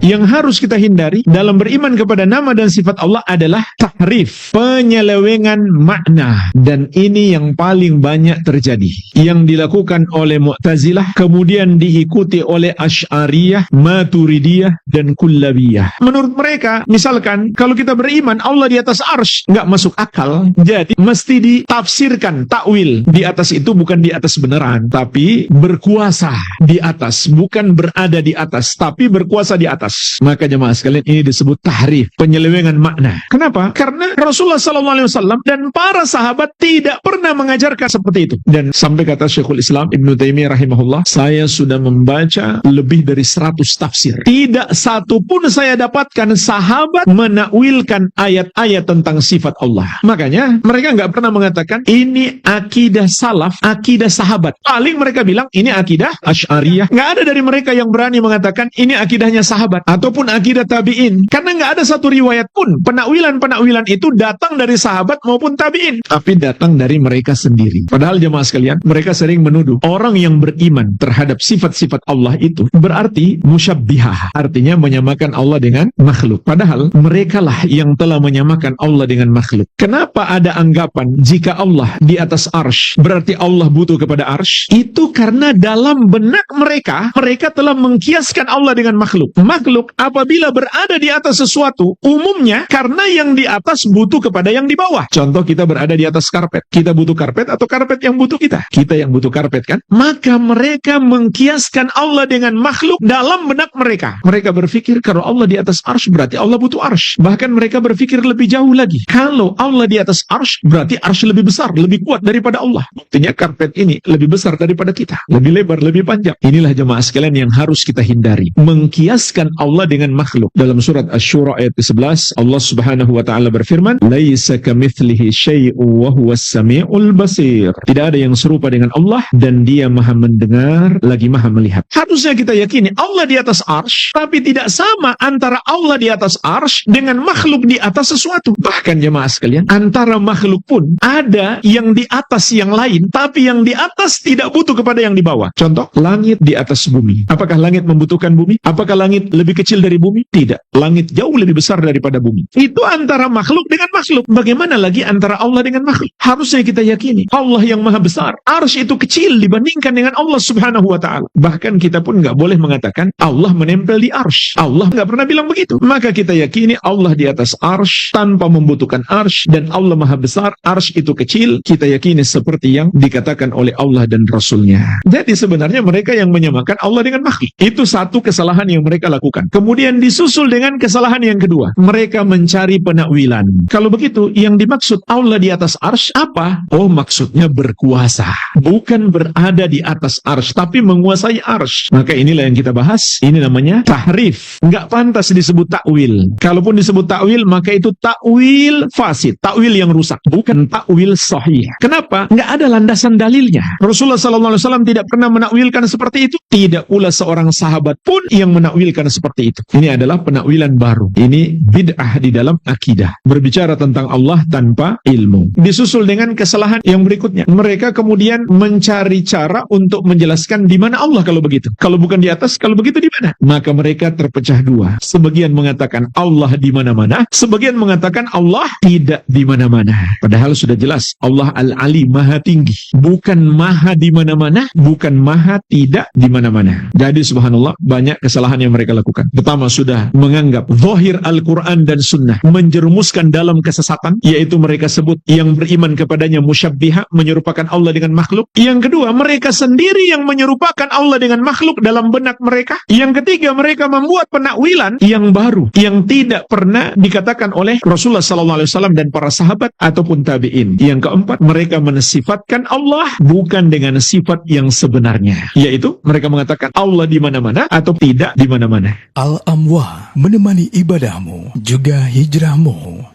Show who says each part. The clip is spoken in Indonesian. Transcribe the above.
Speaker 1: Yang harus kita hindari dalam beriman kepada nama dan sifat Allah adalah tahrif, penyelewengan makna. Dan ini yang paling banyak terjadi, yang dilakukan oleh Mu'tazilah, kemudian diikuti oleh Asy'ariyah, Maturidiyah, dan Kullabiyah. Menurut mereka, misalkan kalau kita beriman Allah di atas arsy, nggak masuk akal, jadi mesti ditafsirkan, takwil. Di atas itu bukan di atas beneran, tapi berkuasa di atas, bukan berada di atas, tapi berkuasa di atas. Maka jemaah sekalian, ini disebut tahrif, penyelewengan makna. Kenapa? Karena Rasulullah SAW dan para sahabat tidak pernah mengajarkan seperti itu. Dan sampai kata Syekhul Islam Ibnu Taimiyah rahimahullah, saya sudah membaca lebih dari 100 tafsir. Tidak satu pun saya dapatkan sahabat menakwilkan ayat-ayat tentang sifat Allah. Makanya mereka nggak pernah mengatakan ini akidah salaf, akidah sahabat. Paling mereka bilang ini akidah Asy'ariyah. Nggak ada dari mereka yang berani mengatakan ini akidahnya sahabat ataupun akidah tabi'in, karena nggak ada satu riwayat pun penakwilan itu datang dari sahabat maupun tabi'in, tapi datang dari mereka sendiri. Padahal jemaah sekalian, mereka sering menuduh orang yang beriman terhadap sifat-sifat Allah itu berarti musyabbihah, artinya menyamakan Allah dengan makhluk. Padahal merekalah yang telah menyamakan Allah dengan makhluk. Kenapa ada anggapan jika Allah di atas arsy berarti Allah butuh kepada arsy? Itu karena dalam benak mereka telah mengkiaskan Allah dengan makhluk. Makhluk apabila berada di atas sesuatu, umumnya karena yang di atas butuh kepada yang di bawah. Contoh, kita berada di atas karpet. Kita butuh karpet atau karpet yang butuh kita? Kita yang butuh karpet kan? Maka mereka mengkiaskan Allah dengan makhluk dalam benak mereka. Mereka berpikir kalau Allah di atas arsy berarti Allah butuh arsy. Bahkan mereka berpikir lebih jauh lagi. Kalau Allah di atas arsy berarti arsy lebih besar, lebih kuat daripada Allah. Buktinya karpet ini lebih besar daripada kita. Lebih lebar, lebih panjang. Inilah jemaah sekalian yang harus kita hindari. Mengkiaskan Allah dengan makhluk. Dalam surat Asy-Syura ayat 11, Allah Subhanahu wa taala berfirman, "Laisa kamitslihi syai'un wa huwas samiul basir." Tidak ada yang serupa dengan Allah dan Dia Maha mendengar lagi Maha melihat. Harusnya kita yakini Allah di atas arsy, tapi tidak sama antara Allah di atas arsy dengan makhluk di atas sesuatu. Bahkan jemaah sekalian, antara makhluk pun ada yang di atas yang lain, tapi yang di atas tidak butuh kepada yang di bawah. Contoh, langit di atas bumi. Apakah langit membutuhkan bumi? Apakah langit lebih kecil dari bumi? Tidak. Langit jauh lebih besar daripada bumi. Itu antara makhluk dengan makhluk. Bagaimana lagi antara Allah dengan makhluk? Harusnya kita yakini Allah yang maha besar. Arsy itu kecil dibandingkan dengan Allah Subhanahu wa ta'ala. Bahkan kita pun nggak boleh mengatakan Allah menempel di arsy. Allah nggak pernah bilang begitu. Maka kita yakini Allah di atas arsy tanpa membutuhkan arsy, dan Allah maha besar, arsy itu kecil. Kita yakini seperti yang dikatakan oleh Allah dan Rasulnya. Jadi sebenarnya mereka yang menyamakan Allah dengan makhluk. Itu satu kesalahan yang mereka lakukan. Kemudian disusul dengan kesalahan yang kedua. Mereka mencari penakwilan. Kalau begitu, yang dimaksud Allah di atas arsy apa? Oh, maksudnya berkuasa. Bukan berada di atas arsy, tapi menguasai arsy. Maka inilah yang kita bahas. Ini namanya tahrif. Nggak pantas disebut takwil. Kalaupun disebut takwil, maka itu takwil fasid. Takwil yang rusak. Bukan takwil sahih. Kenapa? Nggak ada landasan dalilnya. Rasulullah SAW tidak pernah menakwilkan seperti itu. Tidak pula seorang sahabat pun yang menakwilkan seperti itu. Ini adalah penakwilan baru. Ini bid'ah di dalam akidah. Berbicara tentang Allah tanpa ilmu. Disusul dengan kesalahan yang berikutnya. Mereka kemudian mencari cara untuk menjelaskan di mana Allah kalau begitu. Kalau bukan di atas, kalau begitu di mana? Maka mereka terpecah dua. Sebagian mengatakan Allah di mana-mana, sebagian mengatakan Allah tidak di mana-mana. Padahal sudah jelas Allah Al-Ali, Maha tinggi. Bukan Maha di mana-mana, bukan Maha tidak di mana-mana. Jadi subhanallah, banyak kesalahan yang mereka lakukan. Pertama, sudah menganggap zahir Al-Quran dan Sunnah menjerumuskan dalam kesesatan, yaitu mereka sebut yang beriman kepadanya musyabbihah, menyerupakan Allah dengan makhluk. Yang kedua, mereka sendiri yang menyerupakan Allah dengan makhluk dalam benak mereka. Yang ketiga, mereka membuat penakwilan yang baru, yang tidak pernah dikatakan oleh Rasulullah SAW dan para sahabat ataupun tabi'in. Yang keempat, mereka mensifatkan Allah bukan dengan sifat yang sebenarnya, yaitu mereka mengatakan Allah di mana-mana atau tidak di mana-mana.
Speaker 2: Al-Amwah menemani ibadahmu juga hijrahmu.